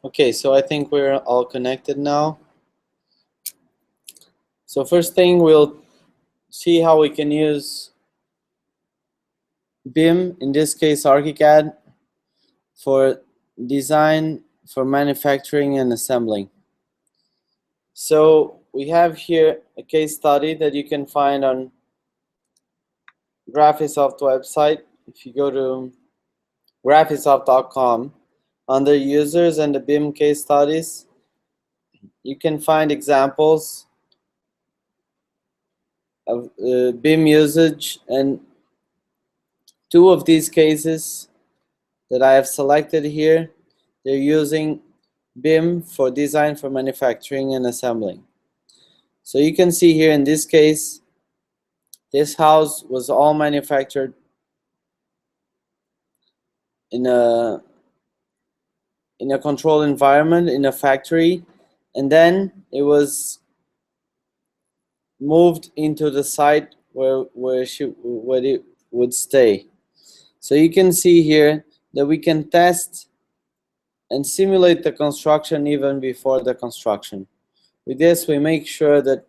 Okay, so I think we're all connected now. So first thing, we'll see how we can use BIM, in this case Archicad, for design, for manufacturing and assembling. So we have here a case study that you can find on Graphisoft website. If you go to Graphisoft.com, under users and the BIM case studies, you can find examples of BIM usage, and two of these cases that I have selected here, they're using BIM for design for manufacturing and assembling. So you can see here in this case, this house was all manufactured in a controlled environment, in a factory, and then it was moved into the site where it would stay. So you can see here that we can test and simulate the construction even before the construction. With this, we make sure that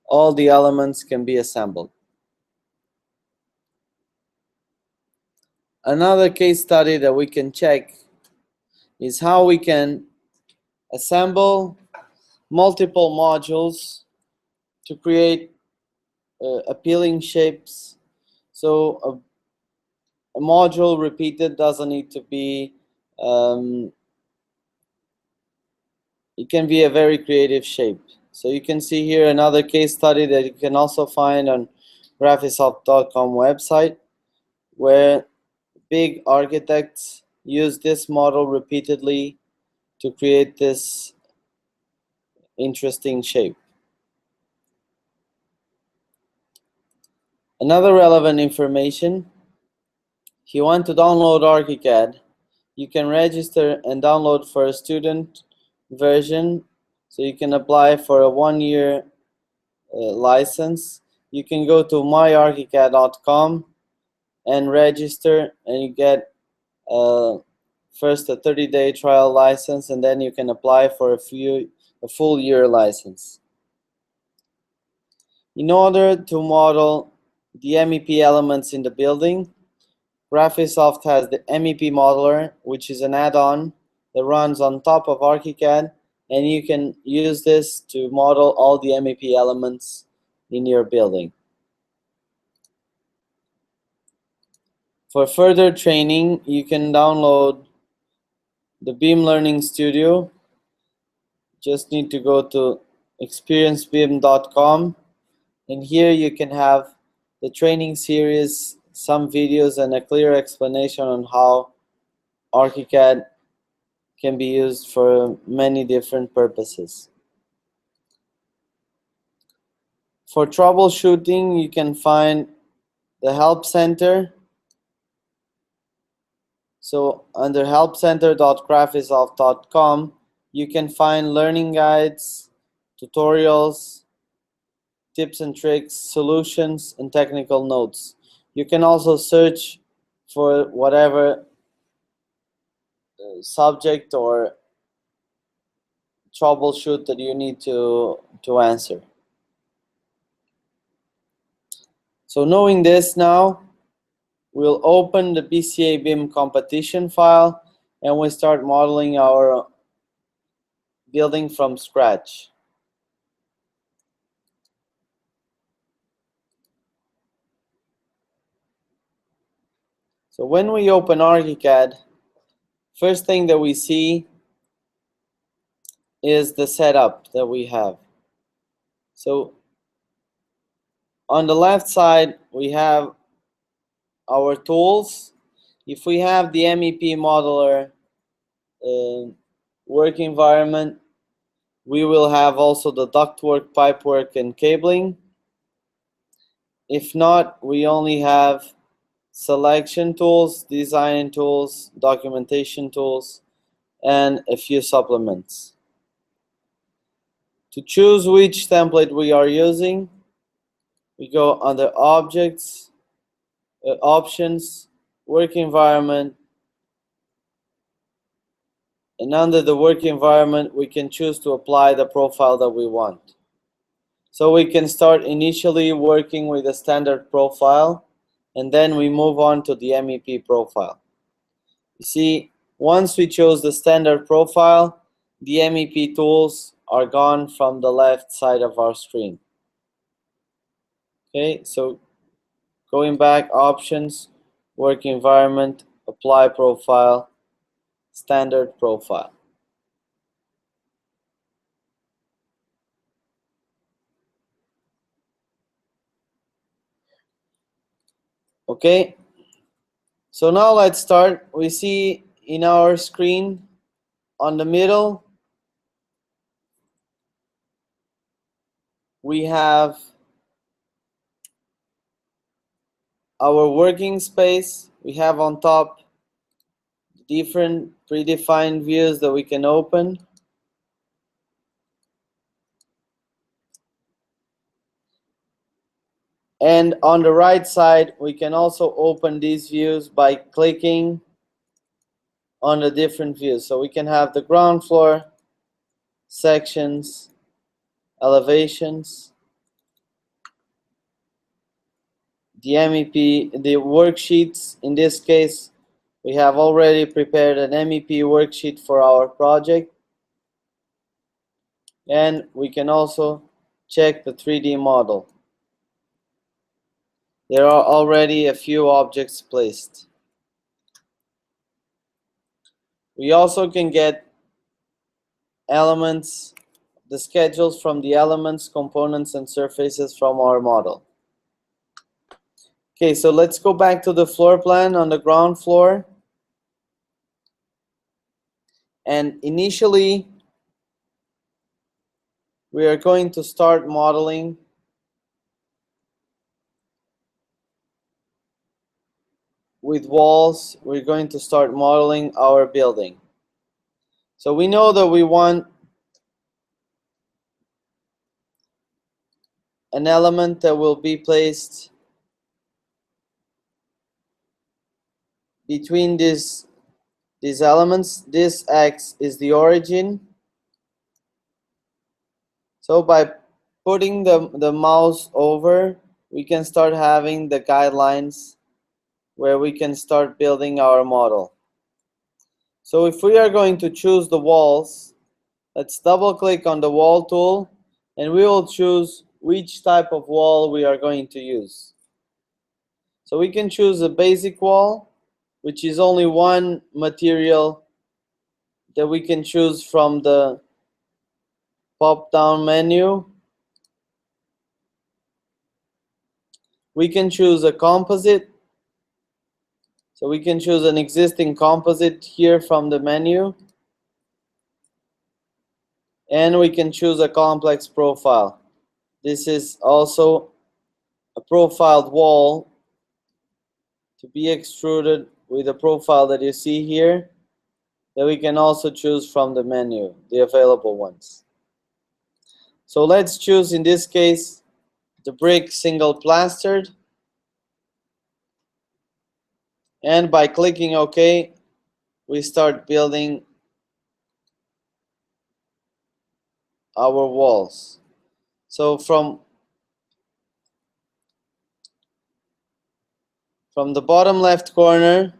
all the elements can be assembled. Another case study that we can check is how we can assemble multiple modules to create appealing shapes. So a module repeated doesn't need to be, it can be a very creative shape. So you can see here another case study that you can also find on Graphisoft.com website, where big architects use this model repeatedly to create this interesting shape. Another relevant information, if you want to download Archicad, you can register and download for a student version, so you can apply for a 1-year license. You can go to myarchicad.com and register, and you get first a 30-day trial license, and then you can apply for a full year license. In order to model the MEP elements in the building, Graphisoft has the MEP Modeler, which is an add-on that runs on top of Archicad, and you can use this to model all the MEP elements in your building. For further training, you can download the BIM Learning Studio. Just need to go to experiencebim.com, and here you can have the training series, some videos, and a clear explanation on how Archicad can be used for many different purposes. For troubleshooting, you can find the Help Center. So under helpcenter.graphisoft.com, you can find learning guides, tutorials, tips and tricks, solutions, and technical notes. You can also search for whatever subject or troubleshoot that you need to answer. So knowing this now, we'll open the BCA BIM competition file, and we start modeling our building from scratch. So when we open Archicad, first thing that we see is the setup that we have. So on the left side, we have our tools. If we have the MEP Modeler work environment, we will have also the ductwork, pipework, and cabling. If not, we only have selection tools, design tools, documentation tools, and a few supplements. To choose which template we are using, we go under Objects, Options, Work Environment, And under the work environment, we can choose to apply the profile that we want. So we can start initially working with a standard profile, and then we move on to the MEP profile. You see, once we chose the standard profile, the MEP tools are gone from the left side of our screen. Okay, so going back, options, work environment, apply profile, standard profile. Okay, so now let's start. We see in our screen on the middle, we have our working space. We have on top different predefined views that we can open. And on the right side, we can also open these views by clicking on the different views. So we can have the ground floor, sections, elevations, the MEP, the worksheets. In this case, we have already prepared an MEP worksheet for our project. And we can also check the 3D model. There are already a few objects placed. We also can get elements, the schedules from the elements, components, and surfaces from our model. Okay, so let's go back to the floor plan on the ground floor. And initially, we are going to start modeling with walls. We're going to start modeling our building. So we know that we want an element that will be placed between these elements. This X is the origin. So by putting the mouse over, we can start having the guidelines where we can start building our model. So if we are going to choose the walls, let's double click on the wall tool and we will choose which type of wall we are going to use. So we can choose a basic wall, which is only one material that we can choose from the pop-down menu. We can choose a composite. So we can choose an existing composite here from the menu. And we can choose a complex profile. This is also a profiled wall to be extruded with a profile that you see here, that we can also choose from the menu, the available ones. So let's choose, in this case, the brick single plastered. And by clicking OK, we start building our walls. So from the bottom left corner,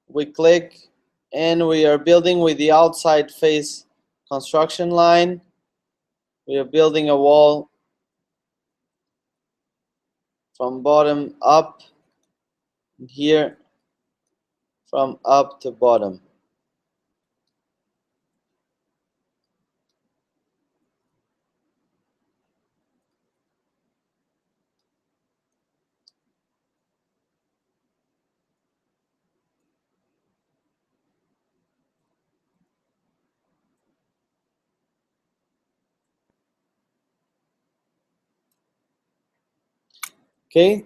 we click and we are building with the outside face construction line. We are building a wall from bottom up, here from up to bottom. Okay,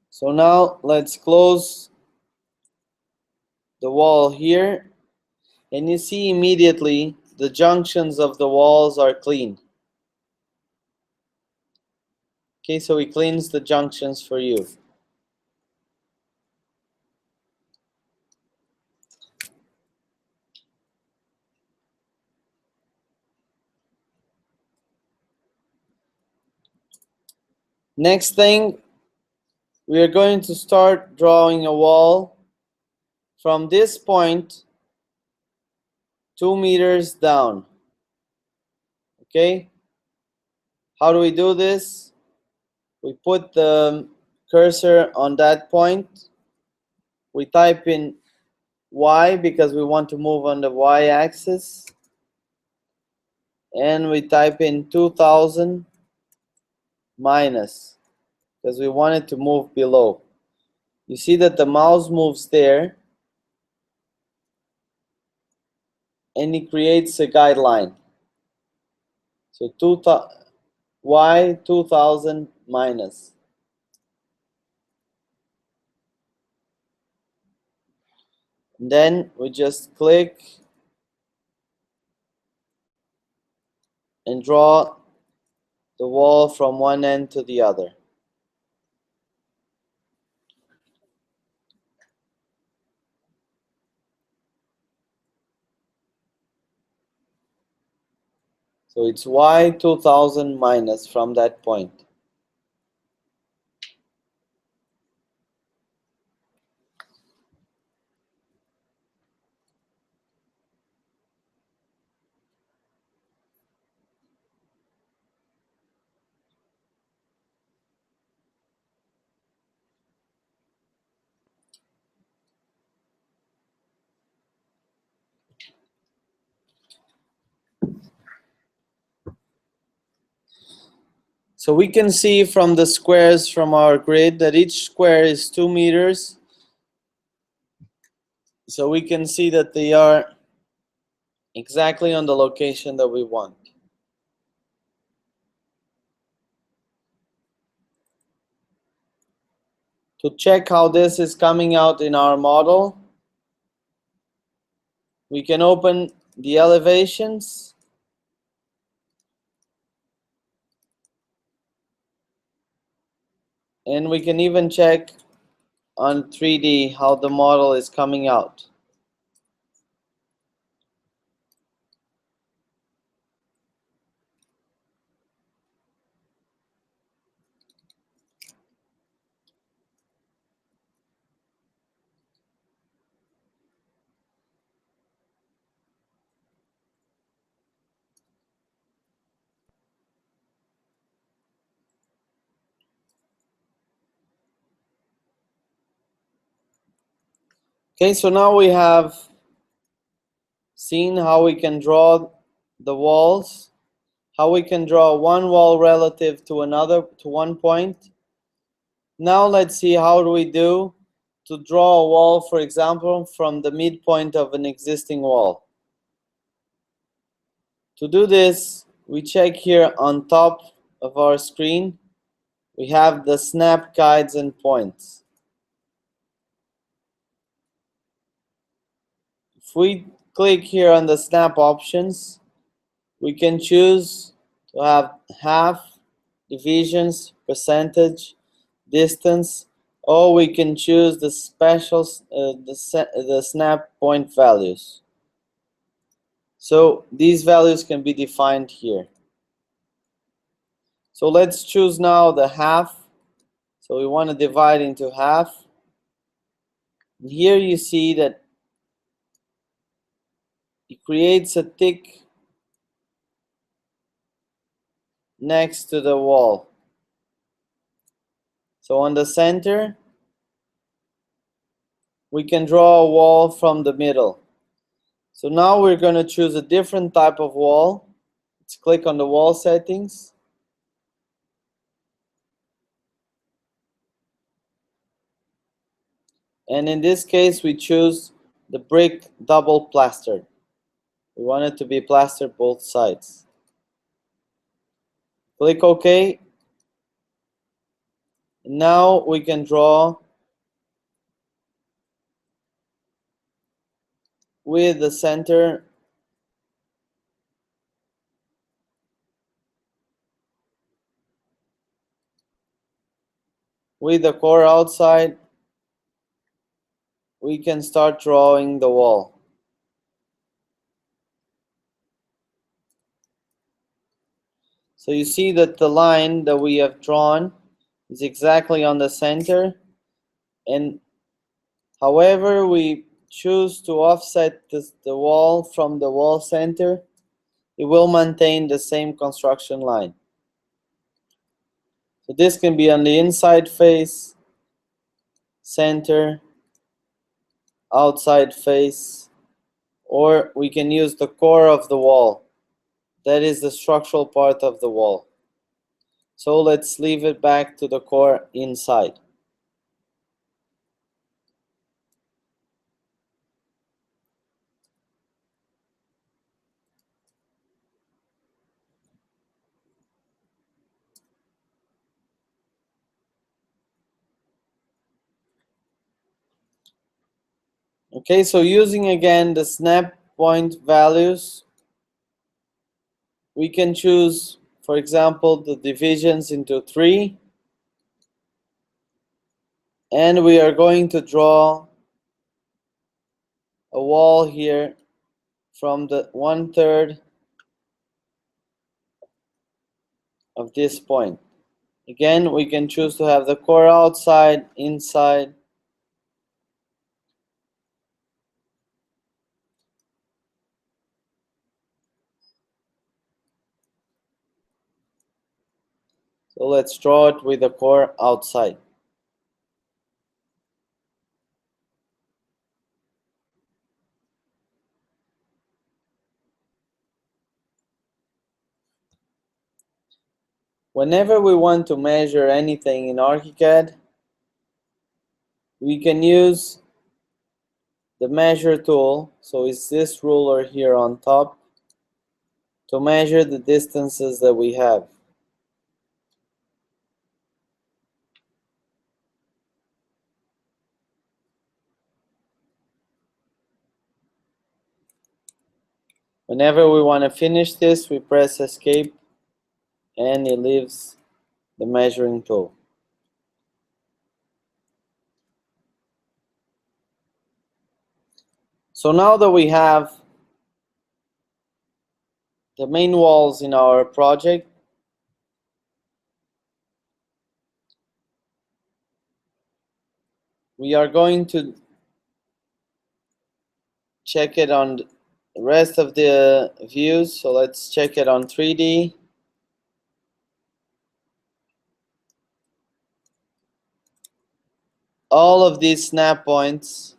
so now let's close the wall here, and you see immediately the junctions of the walls are clean. Okay, so he cleans the junctions for you. Next thing, we are going to start drawing a wall from this point 2 meters down. Okay? How do we do this? We put the cursor on that point. We type in Y because we want to move on the Y axis. And we type in 2000 minus because we want it to move below. You see that the mouse moves there and it creates a guideline. So Y 2000 minus. And then we just click and draw the wall from one end to the other. So it's Y 2000 minus from that point. So we can see from the squares from our grid that each square is 2 meters. So we can see that they are exactly on the location that we want. To check how this is coming out in our model, we can open the elevations and we can even check on 3D how the model is coming out. Okay, so now we have seen how we can draw the walls, how we can draw one wall relative to another, to one point. Now let's see how do we do to draw a wall, for example, from the midpoint of an existing wall. To do this, we check here on top of our screen, we have the snap guides and points. If we click here on the snap options, we can choose to have half, divisions, percentage, distance, or we can choose the specials, the snap point values. So these values can be defined here. So let's choose now the half. So we want to divide into half. And here you see that it creates a tick next to the wall. So on the center, we can draw a wall from the middle. So now we're going to choose a different type of wall. Let's click on the wall settings. And in this case, we choose the brick double plastered. We want it to be plastered both sides. Click OK. Now we can draw with the center with the core outside. We can start drawing the wall. So you see that the line that we have drawn is exactly on the center, and however we choose to offset the wall from the wall center, it will maintain the same construction line. So this can be on the inside face, center, outside face, or we can use the core of the wall. That is the structural part of the wall. So let's leave it back to the core inside. Okay, so using again the snap point values, we can choose, for example, the divisions into 3, and we are going to draw a wall here from the 1/3 of this point. Again, we can choose to have the core outside, inside. So let's draw it with the core outside. Whenever we want to measure anything in Archicad, we can use the measure tool. So it's this ruler here on top to measure the distances that we have. Whenever we want to finish this, we press escape and it leaves the measuring tool. So now that we have the main walls in our project, we are going to check it on the rest of the views. So let's check it on 3D. All of these snap points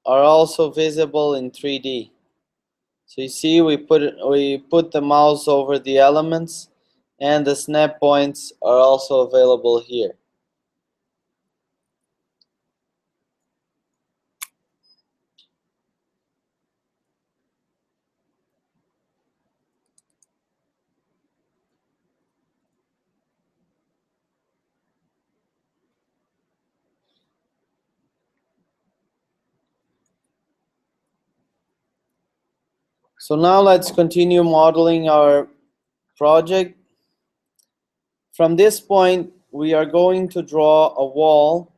are also visible in 3D. So you see we put the mouse over the elements, and the snap points are also available here. So now let's continue modeling our project. From this point, we are going to draw a wall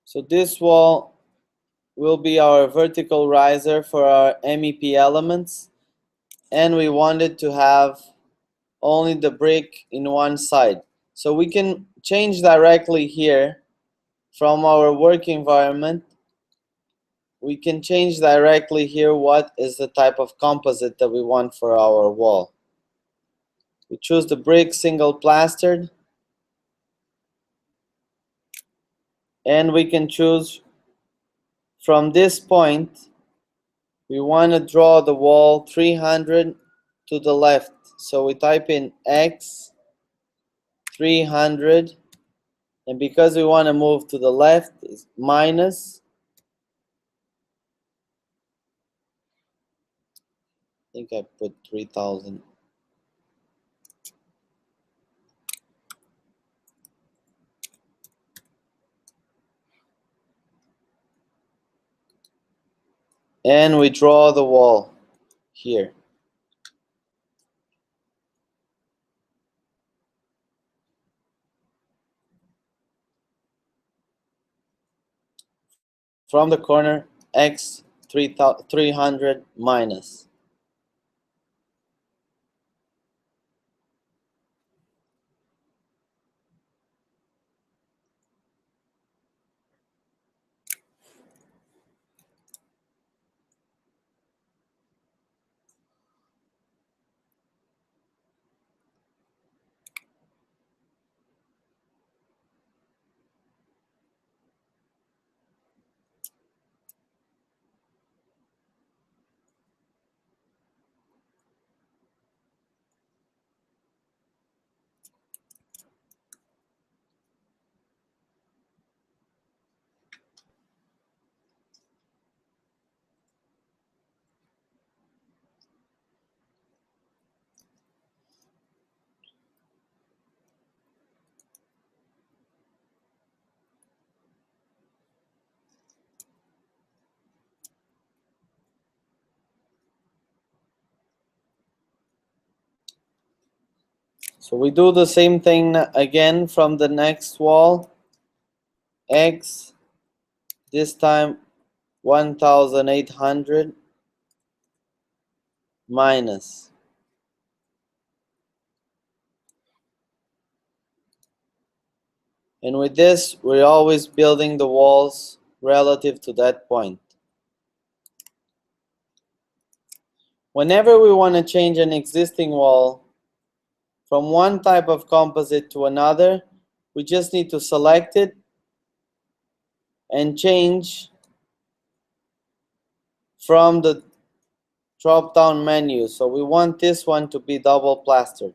So this wall will be our vertical riser for our MEP elements, and we wanted to have only the brick in one side. So we can change directly here from our work environment. We can change directly here what is the type of composite that we want for our wall. We choose the brick single plastered, and we can choose from this point we want to draw the wall 300 to the left. So we type in X 300, and because we want to move to the left, it's minus. I think I put 3000. And we draw the wall here. From the corner, X 300 minus. So we do the same thing again from the next wall. X, this time 1800 minus. And with this, we're always building the walls relative to that point. Whenever we want to change an existing wall from one type of composite to another, we just need to select it and change from the drop-down menu. So we want this one to be double plastered.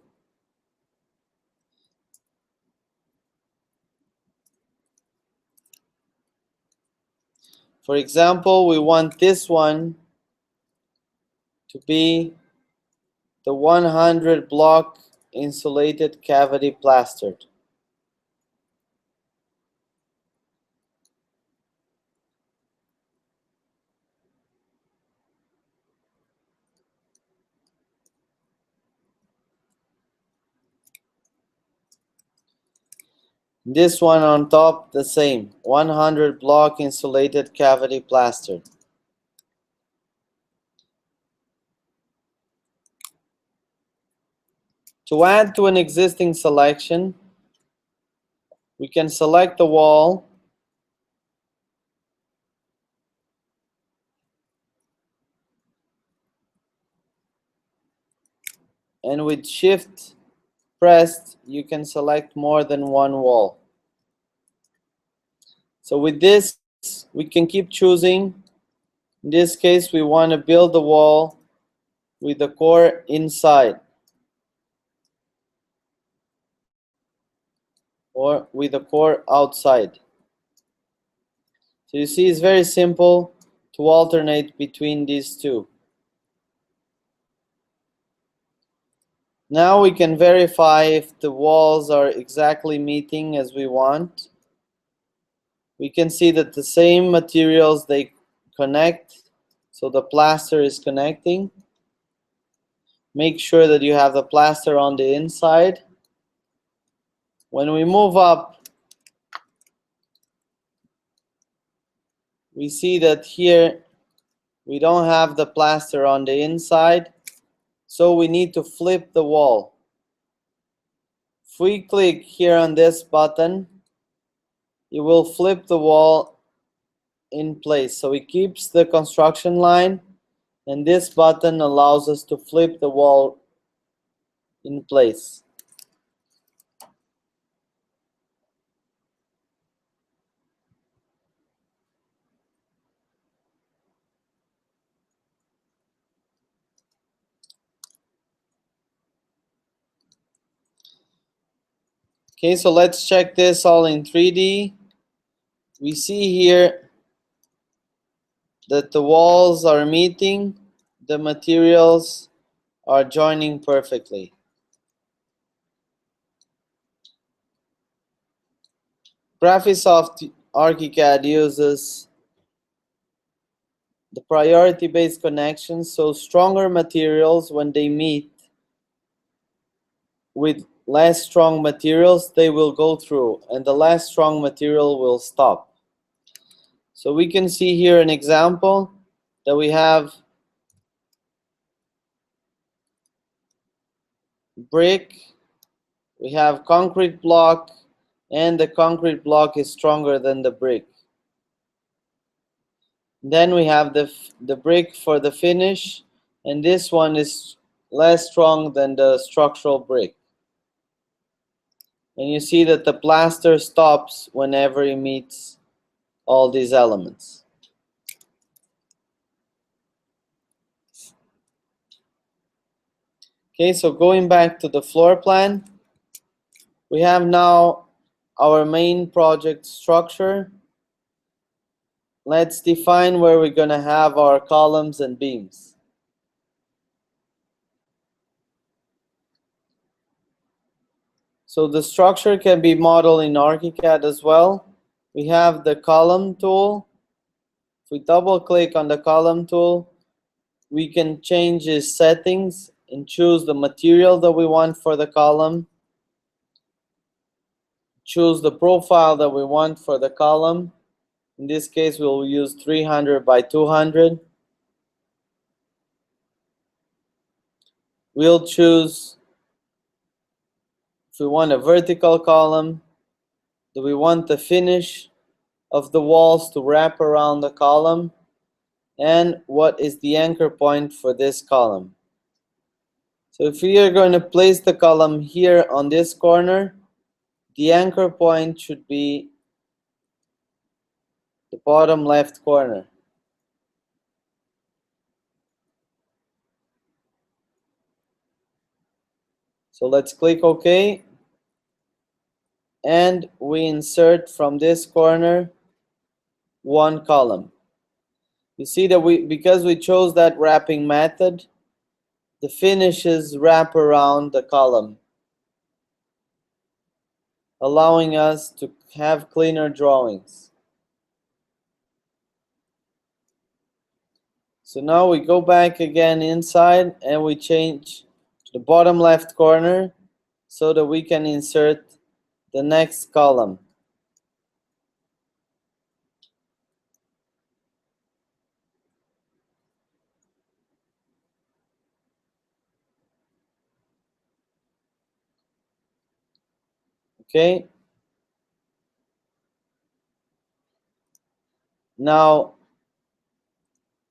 For example, we want this one to be the 100 block insulated cavity plastered. This one on top, the same, 100 block insulated cavity plastered. To add to an existing selection, we can select the wall and with Shift pressed, you can select more than one wall. So with this, we can keep choosing. In this case, we want to build the wall with the core inside or with the core outside. So you see, it's very simple to alternate between these two. Now we can verify if the walls are exactly meeting as we want. We can see that the same materials, they connect, so the plaster is connecting. Make sure that you have the plaster on the inside. When we move up, we see that here we don't have the plaster on the inside, so we need to flip the wall. If we click here on this button, it will flip the wall in place. So it keeps the construction line, and this button allows us to flip the wall in place. Okay, so let's check this all in 3D. We see here that the walls are meeting, the materials are joining perfectly. Graphisoft Archicad uses the priority-based connections, so stronger materials, when they meet with less strong materials, they will go through, and the less strong material will stop. So we can see here an example. that we have brick, we have concrete block, and the concrete block is stronger than the brick. Then we have the brick for the finish, and this one is less strong than the structural brick. And you see that the plaster stops whenever it meets all these elements. Okay, so going back to the floor plan, we have now our main project structure. Let's define where we're going to have our columns and beams. So the structure can be modeled in Archicad as well. We have the column tool. If we double click on the column tool, we can change its settings and choose the material that we want for the column. Choose the profile that we want for the column. In this case, we'll use 300 by 200. We'll choose if we want a vertical column. Do we want the finish of the walls to wrap around the column? And what is the anchor point for this column? So if we are going to place the column here on this corner, the anchor point should be the bottom left corner. So let's click OK. And we insert from this corner one column. You see that because we chose that wrapping method, the finishes wrap around the column, allowing us to have cleaner drawings. So now we go back again inside and we change to the bottom left corner so that we can insert the next column. Okay. Now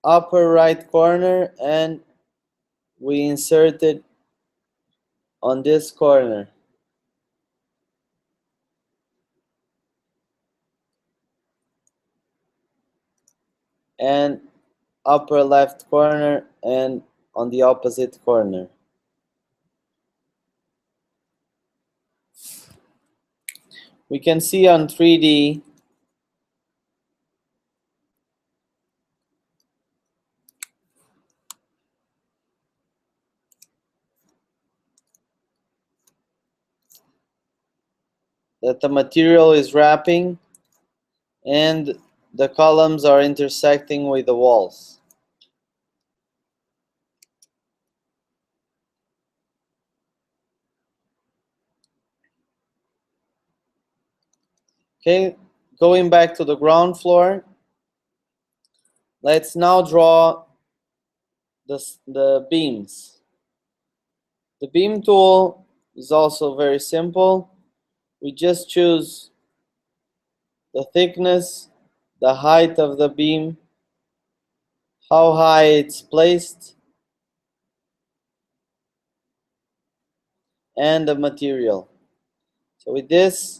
upper right corner, and we insert it on this corner. And upper left corner and on the opposite corner. We can see on 3D that the material is wrapping and the columns are intersecting with the walls. Okay, going back to the ground floor, let's now draw the beams. The beam tool is also very simple. We just choose the thickness, the height of the beam, how high it's placed, and the material. So with this,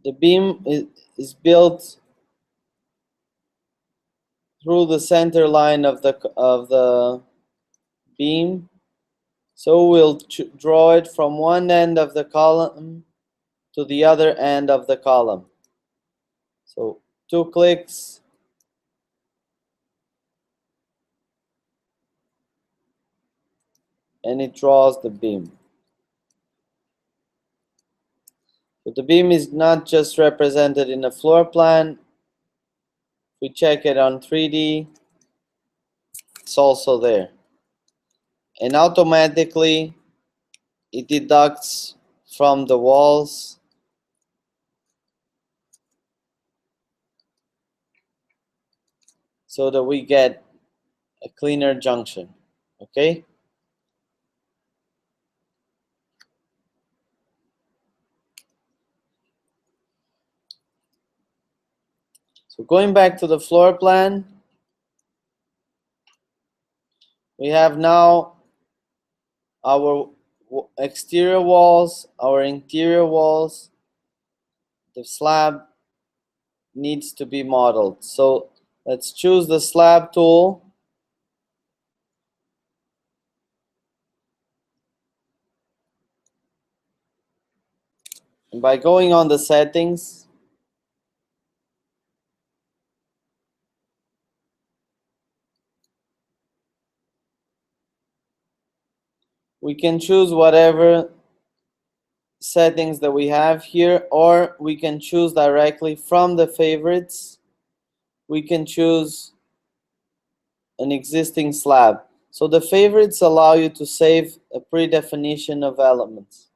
the beam is built through the center line of the beam. So we'll draw it from one end of the column to the other end of the column. So 2 clicks. And it draws the beam. But the beam is not just represented in a floor plan. If we check it on 3D, it's also there. And automatically it deducts from the walls so that we get a cleaner junction. Okay. So going back to the floor plan, we have now our exterior walls, our interior walls. The slab needs to be modeled. So let's choose the slab tool. And by going on the settings, we can choose whatever settings that we have here, or we can choose directly from the favorites. We can choose an existing slab. So the favorites allow you to save a pre-definition of elements.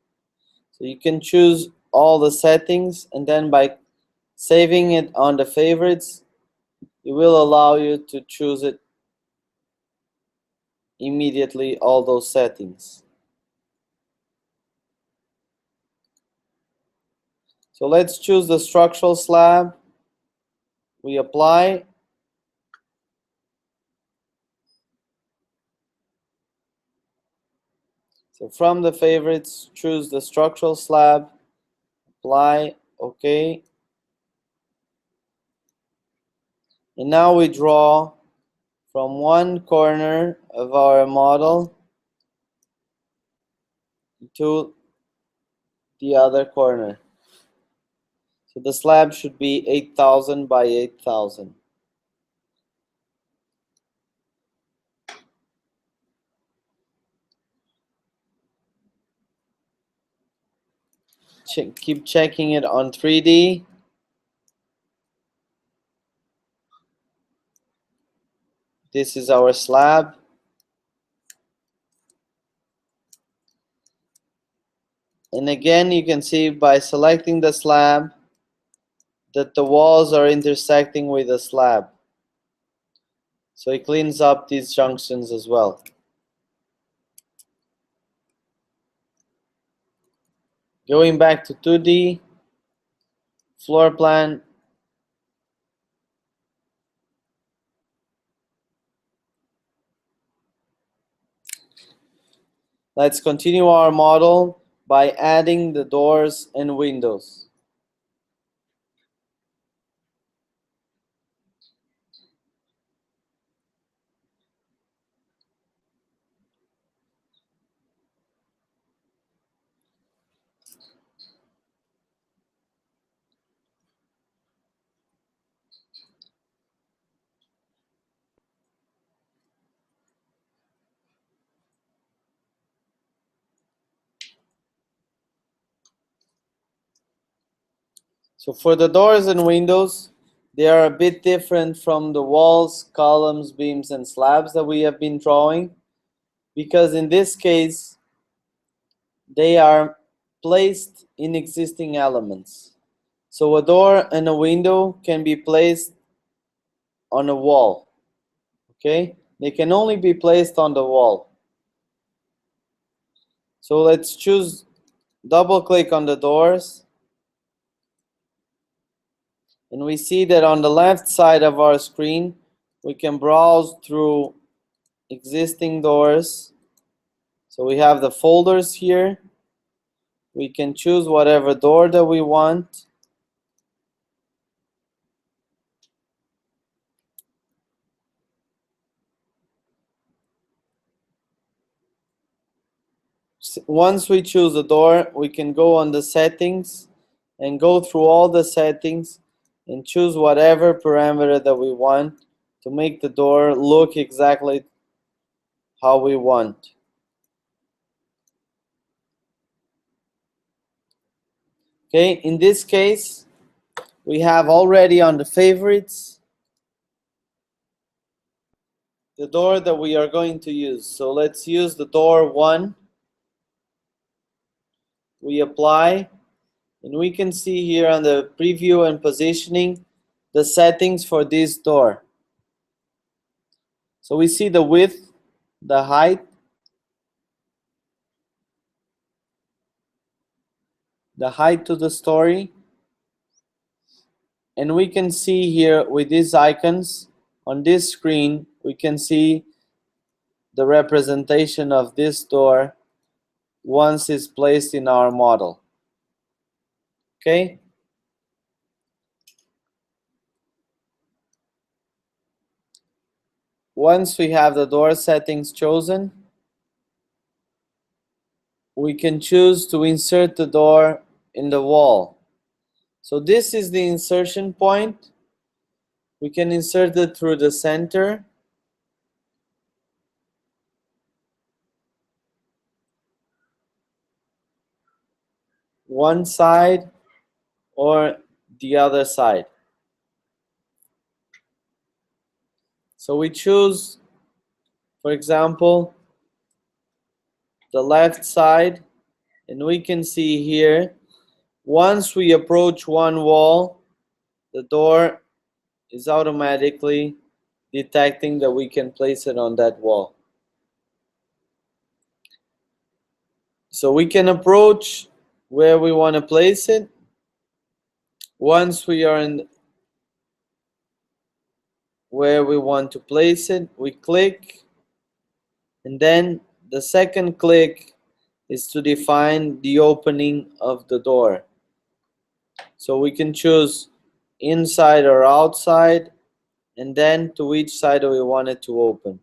So you can choose all the settings, and then by saving it on the favorites, it will allow you to choose it immediately, all those settings. So let's choose the structural slab. We apply. So from the favorites, choose the structural slab, apply, OK. And now we draw from one corner of our model to the other corner. So the slab should be 8,000 by 8,000. Keep checking it on 3D. This is our slab. And again, you can see by selecting the slab that the walls are intersecting with the slab. So it cleans up these junctions as well. Going back to 2D, floor plan. Let's continue our model by adding the doors and windows. So for the doors and windows, they are a bit different from the walls, columns, beams, and slabs that we have been drawing, because in this case, they are placed in existing elements. So a door and a window can be placed on a wall. Okay? They can only be placed on the wall. So let's choose, double click on the doors. And we see that on the left side of our screen, we can browse through existing doors. So we have the folders here. We can choose whatever door that we want. Once we choose a door, we can go on the settings and go through all the settings and choose whatever parameter that we want to make the door look exactly how we want. Okay, in this case, we have already on the favorites the door that we are going to use. So let's use the door 1. We apply, and we can see here on the preview and positioning the settings for this door. So we see the width, the height, to the story, and we can see here with these icons on this screen, we can see the representation of this door once it's placed in our model. Okay? Once we have the door settings chosen, we can choose to insert the door in the wall. So this is the insertion point. We can insert it through the center, one side or the other side. So we choose, for example, the left side, and we can see here, once we approach one wall, the door is automatically detecting that we can place it on that wall. So we can approach where we want to place it. Once we are in where we want to place it, we click, and then the second click is to define the opening of the door. So we can choose inside or outside, and then to which side we want it to open.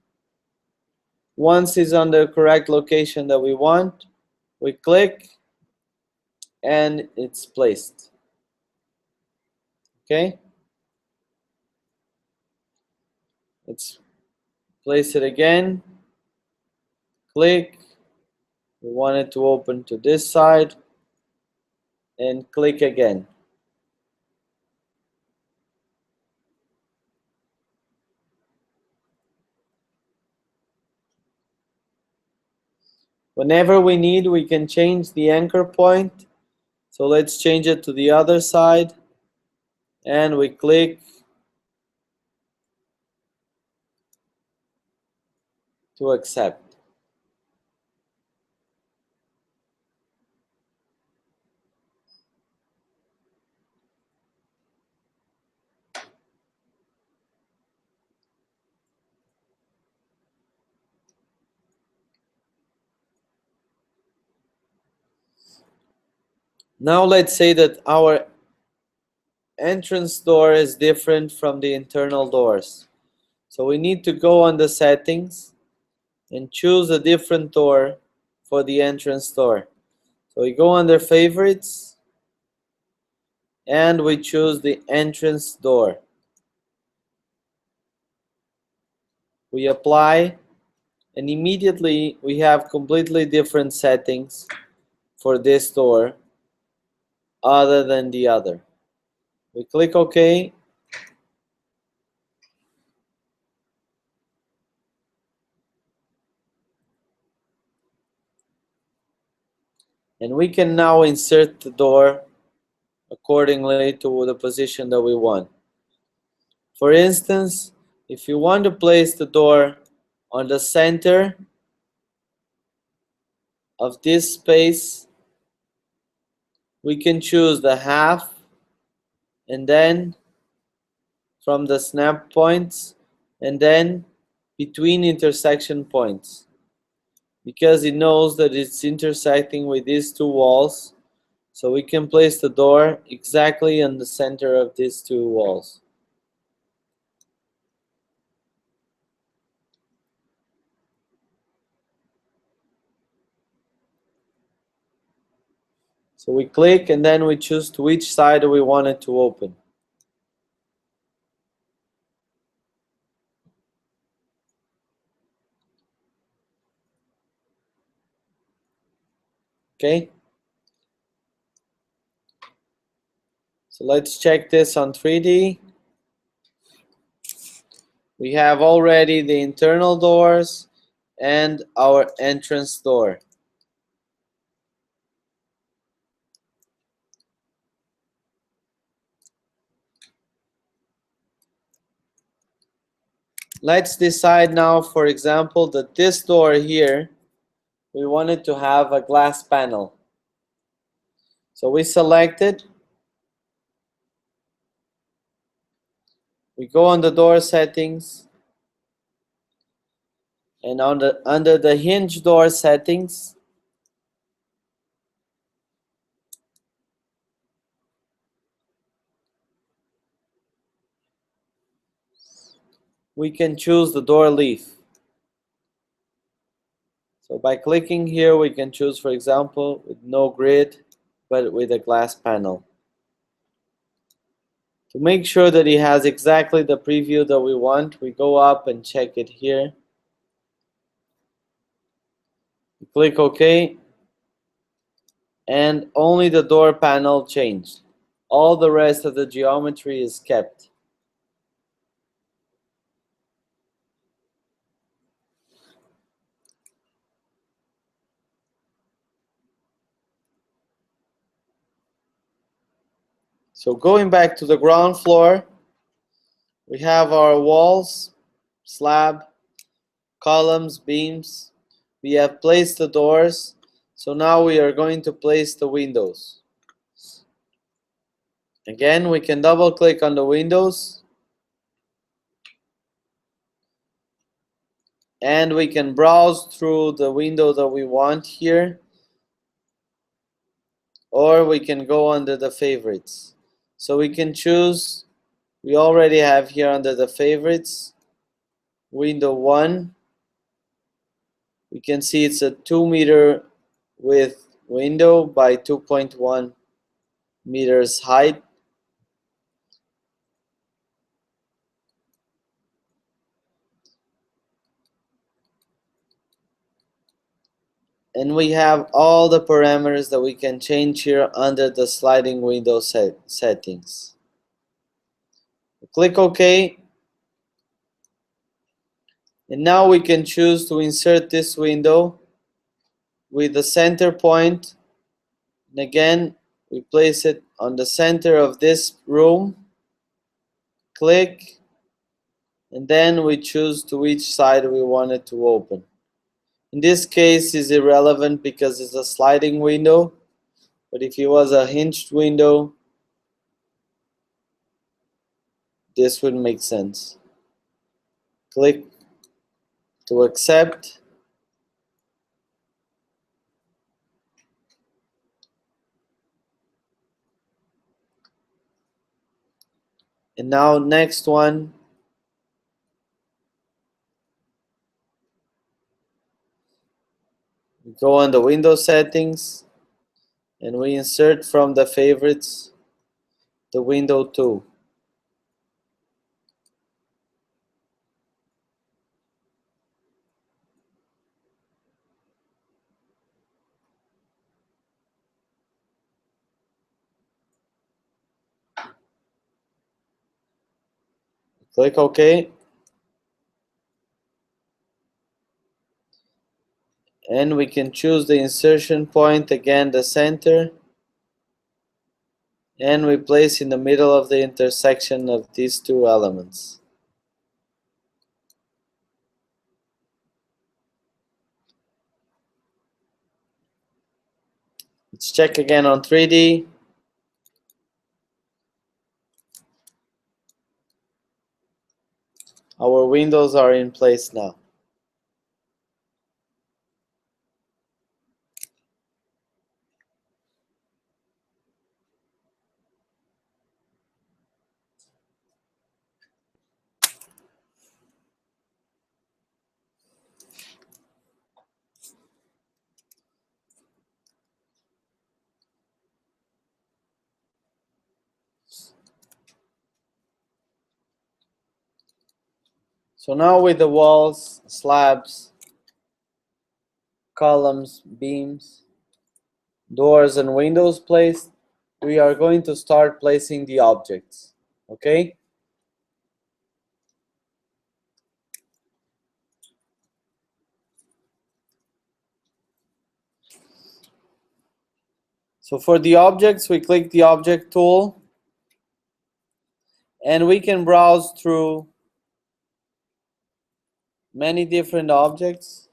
Once it's on the correct location that we want, we click and it's placed. Okay? Let's place it again. Click. We want it to open to this side, and click again. Whenever we need, we can change the anchor point. So let's change it to the other side, and we click to accept. Now let's say that our entrance door is different from the internal doors. So we need to go on the settings and choose a different door for the entrance door. So we go under favorites and we choose the entrance door. We apply, and immediately we have completely different settings for this door other than the other. We click OK. And we can now insert the door accordingly to the position that we want. For instance, if you want to place the door on the center of this space, we can choose the half, and then from the snap points, and then between intersection points, because it knows that it's intersecting with these two walls, so we can place the door exactly in the center of these two walls. So we click, and then we choose to which side we want it to open. Okay? So let's check this on 3D. We have already the internal doors and our entrance door. Let's decide now, for example, that this door here, we wanted to have a glass panel. So we select it. We go on the door settings, and under the hinge door settings, we can choose the door leaf. So by clicking here, we can choose, for example, with no grid, but with a glass panel. To make sure that it has exactly the preview that we want, we go up and check it here. We click OK, and only the door panel changed. All the rest of the geometry is kept. So going back to the ground floor, we have our walls, slab, columns, beams. We have placed the doors. So now we are going to place the windows. Again, we can double click on the windows, and we can browse through the window that we want here, or we can go under the favorites. So we can choose, we already have here under the favorites, window 1. We can see it's a 2-meter width window by 2.1 meters height. And we have all the parameters that we can change here under the sliding window settings. Click OK. And now we can choose to insert this window with the center point. And again, we place it on the center of this room. Click. And then we choose to which side we want it to open. In this case, it's irrelevant because it's a sliding window. But if it was a hinged window, this would make sense. Click to accept. And now next one. We go on the window settings, and we insert from the favorites the window 2. Click OK. And we can choose the insertion point, again the center. And we place in the middle of the intersection of these two elements. Let's check again on 3D. Our windows are in place now. So now with the walls, slabs, columns, beams, doors, and windows placed, we are going to start placing the objects. Okay? So for the objects, we click the object tool, and we can browse through many different objects.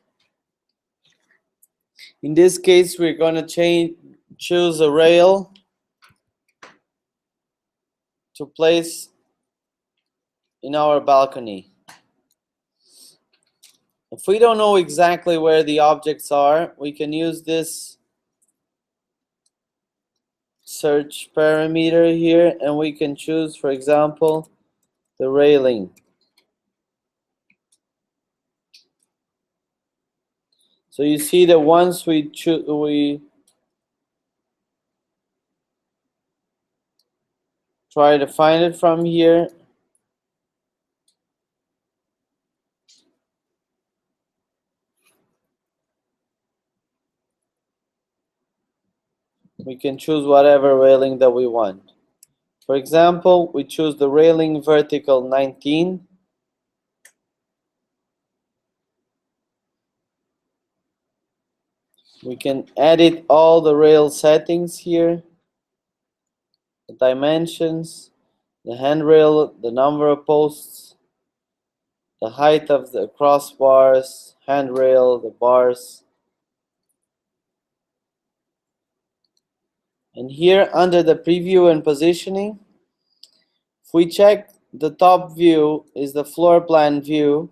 In this case, we're going to choose a rail to place in our balcony. If we don't know exactly where the objects are, we can use this search parameter here, and we can choose, for example, the railing. So you see that once we try to find it from here, we can choose whatever railing that we want. For example, we choose the railing vertical 19. We can edit all the rail settings here, the dimensions, the handrail, the number of posts, the height of the crossbars, handrail, the bars. And here under the preview and positioning, if we check the top view is the floor plan view,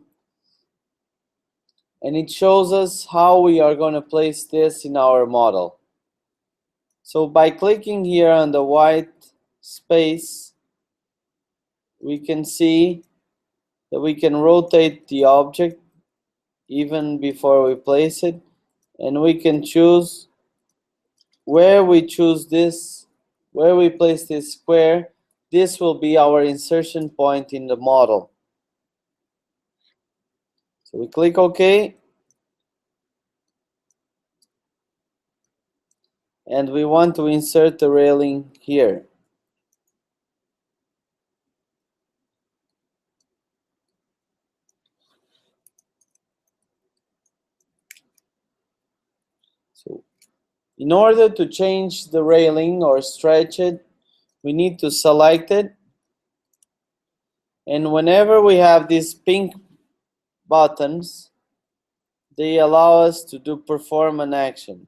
and it shows us how we are going to place this in our model. So by clicking here on the white space, we can see that we can rotate the object even before we place it, and we can choose where we place this square. This will be our insertion point in the model. So we click OK, and we want to insert the railing here. So in order to change the railing or stretch it, we need to select it, and whenever we have these pink buttons, they allow us to perform an action.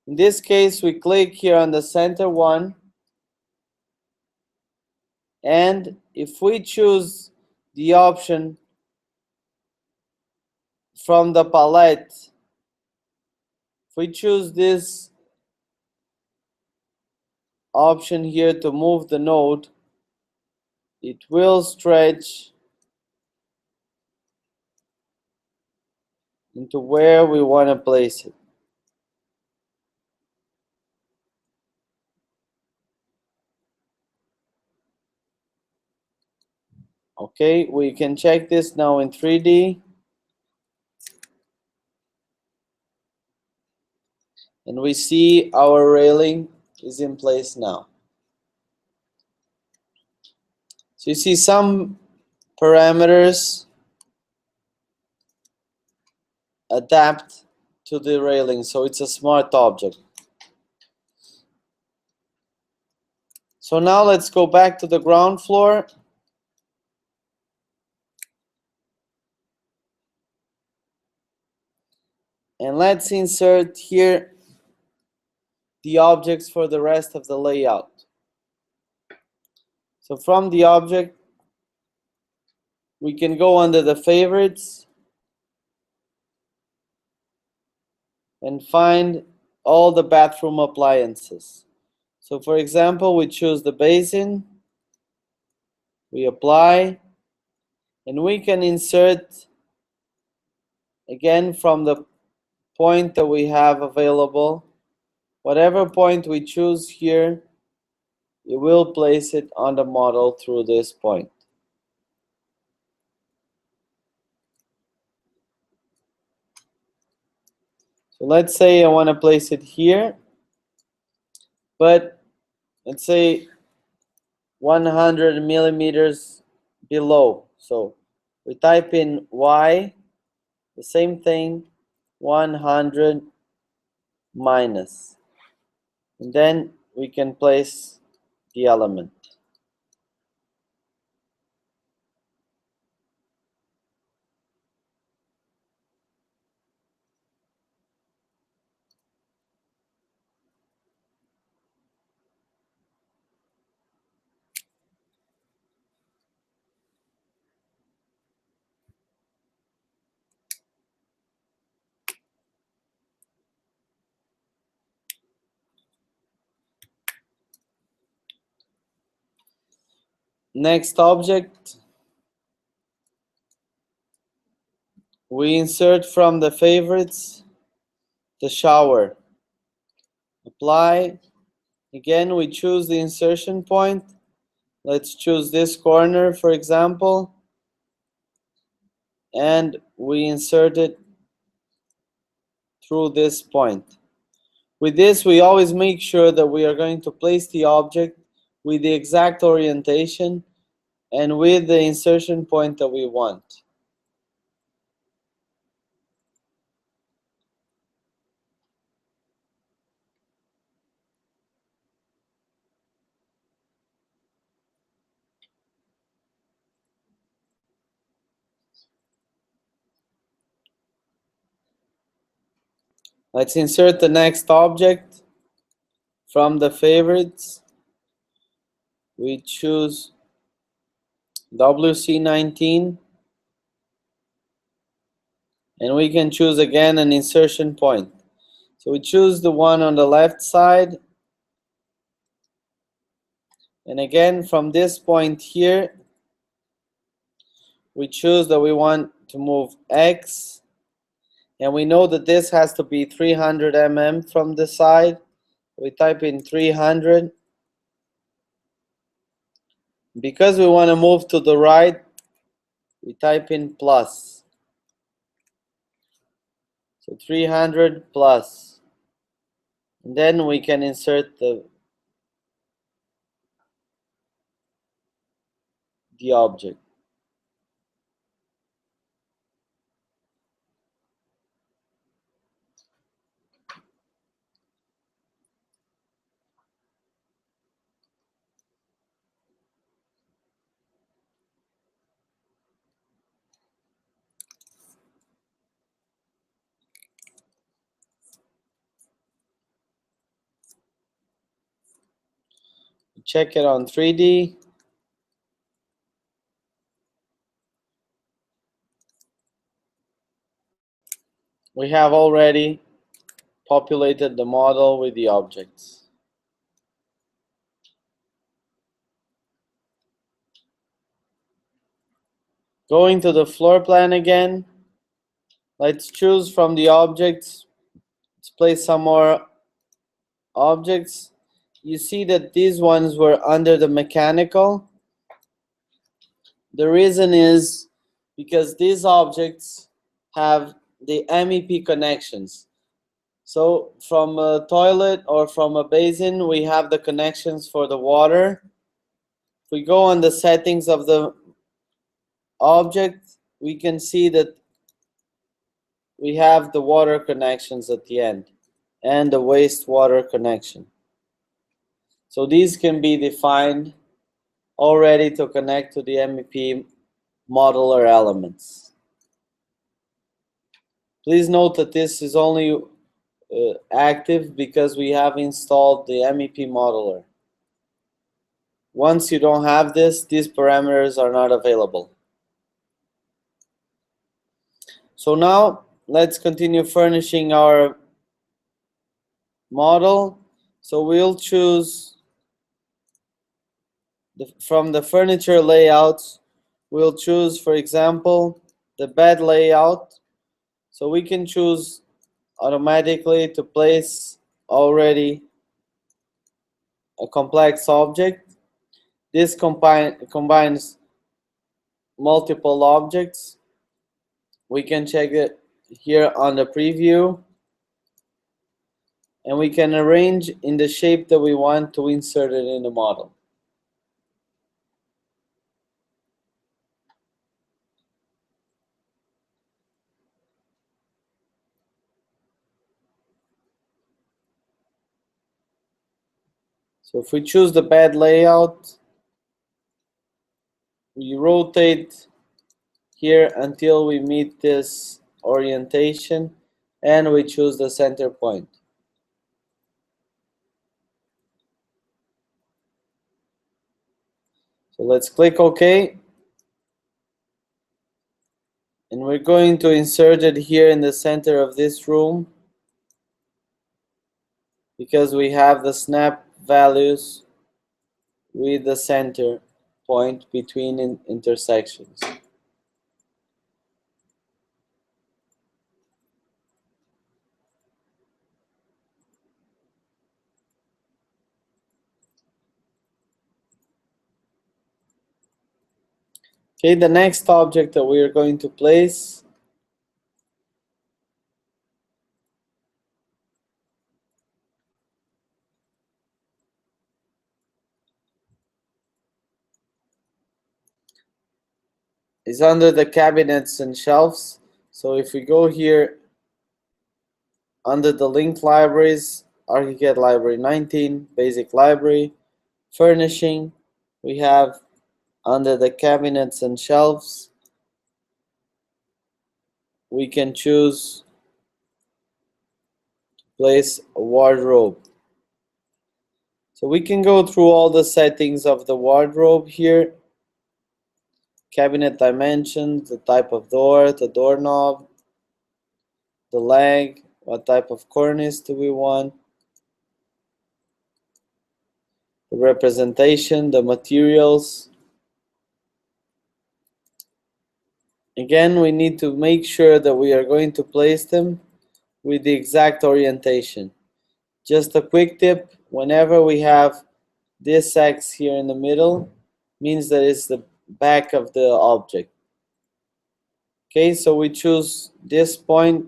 In this case, we click here on the center one, and if we choose the option from the palette, if we choose this option here to move the node, it will stretch into where we want to place it. Okay, we can check this now in 3D. And we see our railing is in place now. So you see some parameters adapt to the railing, so it's a smart object. So now let's go back to the ground floor. And let's insert here the objects for the rest of the layout. So from the object, we can go under the favorites and find all the bathroom appliances. So for example, we choose the basin, we apply, and we can insert again from the point that we have available. Whatever point we choose here, it will place it on the model through this point. So let's say I want to place it here, but let's say 100 millimeters below. So we type in Y, the same thing, 100 minus. And then we can place the element. Next object, we insert from the favorites the shower. Apply. Again, we choose the insertion point. Let's choose this corner, for example, and we insert it through this point. With this, we always make sure that we are going to place the object with the exact orientation and with the insertion point that we want. Let's insert the next object from the favorites. We choose WC19, and we can choose again an insertion point. So we choose the one on the left side, and again from this point here we choose that we want to move X, and we know that this has to be 300 mm from the side. We type in 300. Because we want to move to the right, we type in plus. So 300 plus. And then we can insert the object. Check it on 3D. We have already populated the model with the objects. Going to the floor plan again, let's choose from the objects. Let's place some more objects. You see that these ones were under the mechanical. The reason is because these objects have the MEP connections. So from a toilet or from a basin, we have the connections for the water. If we go on the settings of the object, we can see that we have the water connections at the end and the wastewater connection. So these can be defined already to connect to the MEP modular elements. Please note that this is only active because we have installed the MEP modeler. Once you don't have this, these parameters are not available. So now let's continue furnishing our model. So we'll choose from the furniture layouts, we'll choose, for example, the bed layout. So we can choose automatically to place already a complex object. This combines multiple objects. We can check it here on the preview, and we can arrange in the shape that we want to insert it in the model. So if we choose the bed layout, we rotate here until we meet this orientation, and we choose the center point. So let's click OK, and we're going to insert it here in the center of this room because we have the snap values with the center point between intersections. Okay, the next object that we are going to place is under the cabinets and shelves. So if we go here under the linked libraries, Archicad library 19, basic library, furnishing, we have under the cabinets and shelves, we can choose to place a wardrobe. So we can go through all the settings of the wardrobe here. Cabinet dimensions, the type of door, the doorknob, the leg, what type of cornice do we want, the representation, the materials. Again, we need to make sure that we are going to place them with the exact orientation. Just a quick tip, whenever we have this X here in the middle, means that it's the back of the object. Okay, so we choose this point.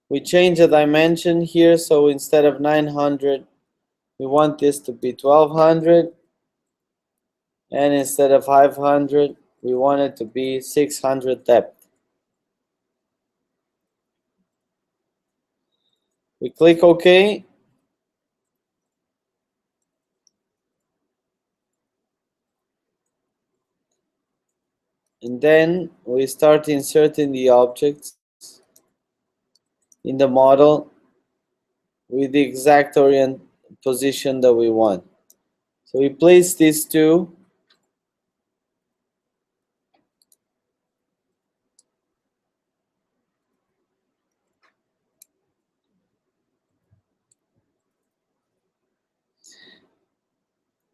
We change the dimension here, so instead of 900, we want this to be 1200. And instead of 500, we want it to be 600 depth. We click OK. And then we start inserting the objects in the model with the exact position that we want. So we place these two.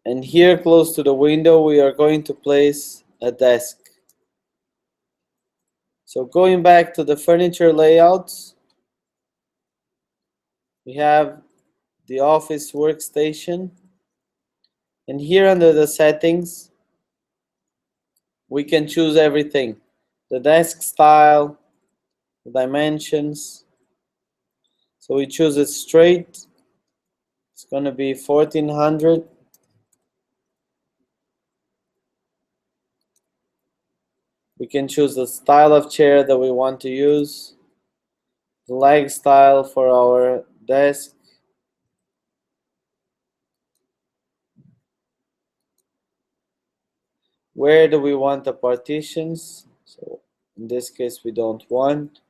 And here close to the window, we are going to place a desk. So going back to the furniture layouts, we have the office workstation. And here under the settings, we can choose everything. The desk style, the dimensions. So we choose it straight. It's going to be 1400. We can choose the style of chair that we want to use, the leg style for our desk, where do we want the partitions. So in this case, we don't want.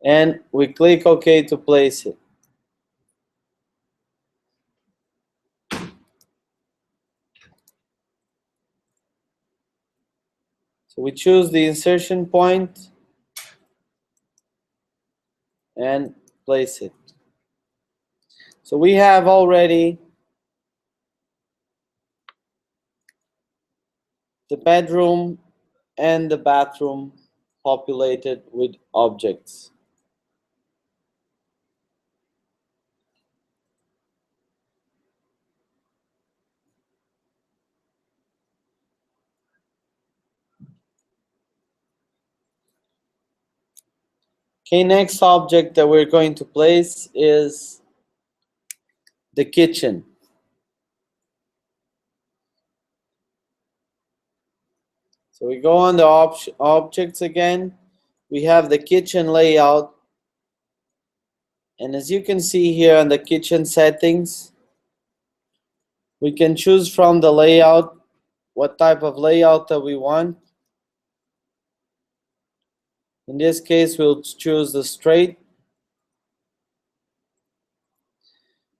And we click OK to place it. So we choose the insertion point and place it. So we have already the bedroom and the bathroom populated with objects. Okay, next object that we're going to place is the kitchen. So we go on the objects again. We have the kitchen layout. And as you can see here on the kitchen settings, we can choose from the layout what type of layout that we want. In this case, we'll choose the straight.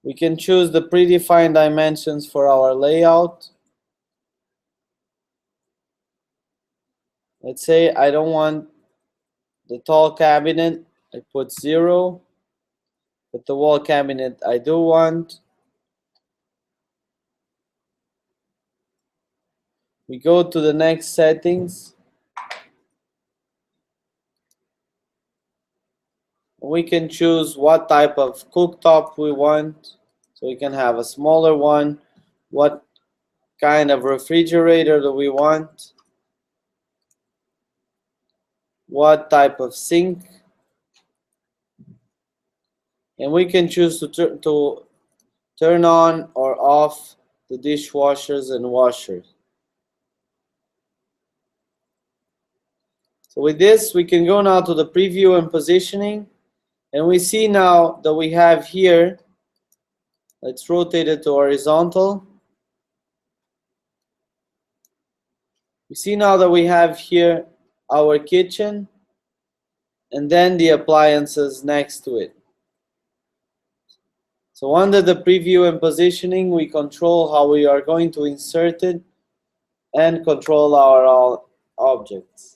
We can choose the predefined dimensions for our layout. Let's say I don't want the tall cabinet, I put 0, but the wall cabinet I do want. We go to the next settings. We can choose what type of cooktop we want. So we can have a smaller one. What kind of refrigerator do we want? What type of sink? And we can choose to turn on or off the dishwashers and washers. So with this, we can go now to the preview and positioning. And we see now that we have here, let's rotate it to horizontal. We see now that we have here our kitchen and then the appliances next to it. So under the preview and positioning, we control how we are going to insert it and control our objects.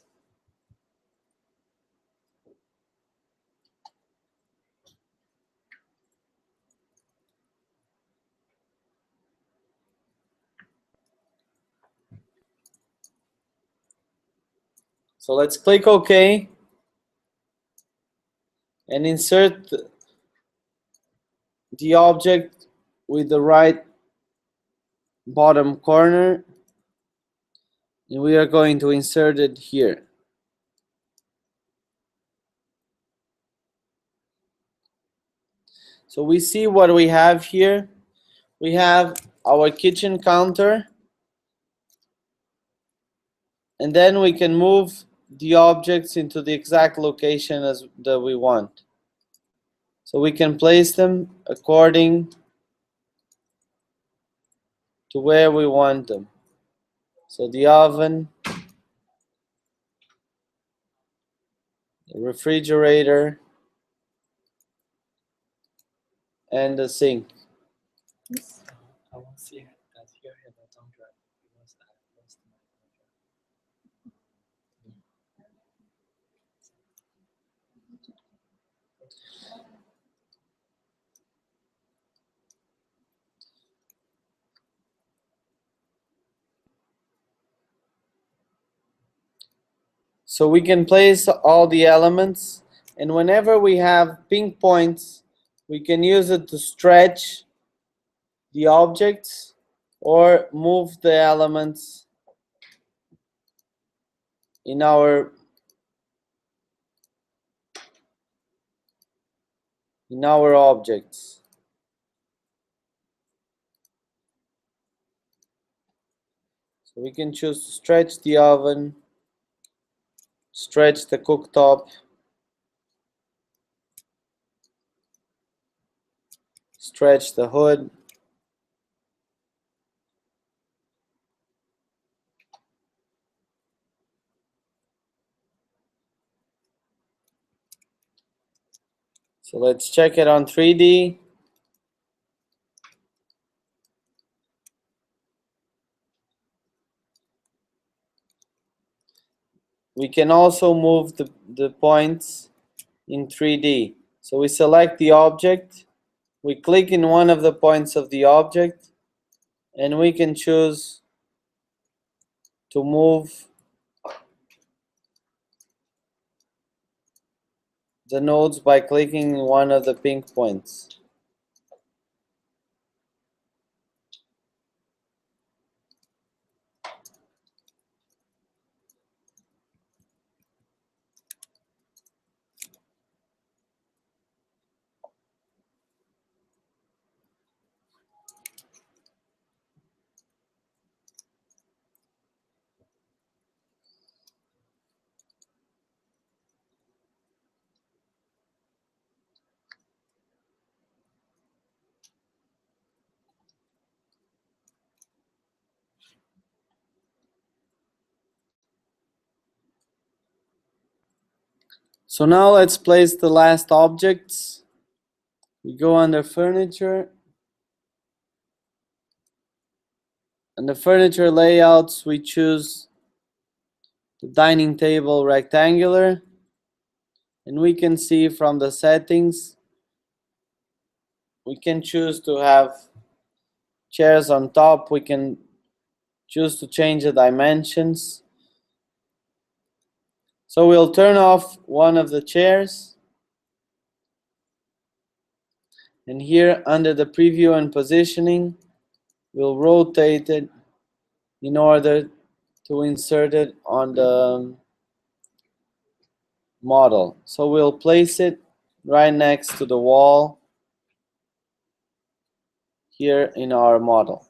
So let's click OK and insert the object with the right bottom corner, and we are going to insert it here. So we see what we have here. We have our kitchen counter, and then we can move the objects into the exact location that we want. So we can place them according to where we want them. So the oven, the refrigerator, and the sink. I won't see that here have a thumb drive because I lost my thumb drive. So we can place all the elements, and whenever we have pink points, we can use it to stretch the objects or move the elements in our objects. So we can choose to stretch the oven, stretch the cooktop, stretch the hood, so let's check it on 3D. We can also move the points in 3D. So we select the object, we click in one of the points of the object, and we can choose to move the nodes by clicking in one of the pink points. So now let's place the last objects. We go under furniture. And the furniture layouts, we choose the dining table rectangular, and we can see from the settings we can choose to have chairs on top. We can choose to change the dimensions. So we'll turn off one of the chairs, and here under the preview and positioning we'll rotate it in order to insert it on the model. So we'll place it right next to the wall here in our model.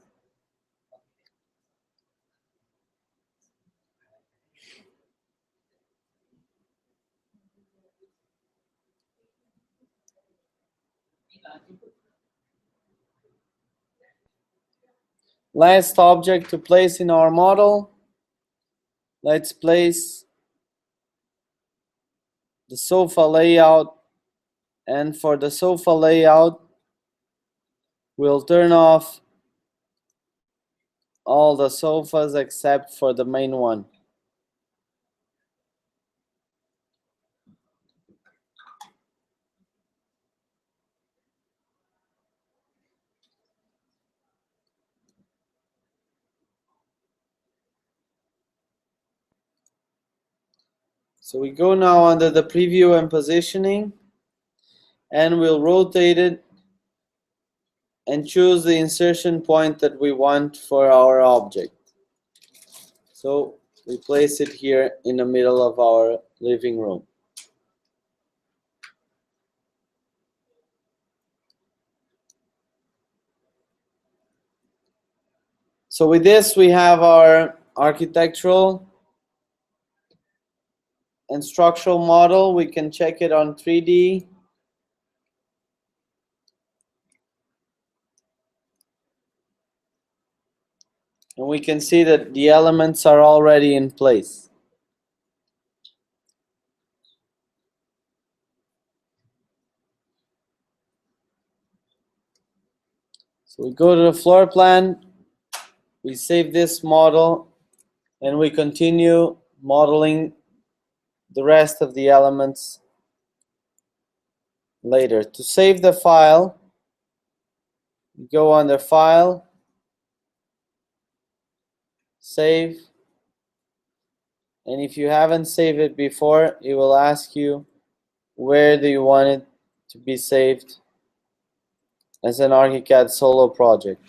Last object to place in our model, let's place the sofa layout, and for the sofa layout we'll turn off all the sofas except for the main one. So we go now under the preview and positioning, and we'll rotate it and choose the insertion point that we want for our object. So we place it here in the middle of our living room. So with this we have our architectural and structural model. We can check it on 3D. And we can see that the elements are already in place. So we go to the floor plan, we save this model, and we continue modeling the rest of the elements later. To save the file, you go under File, Save, and if you haven't saved it before, it will ask you where do you want it to be saved as an Archicad solo project.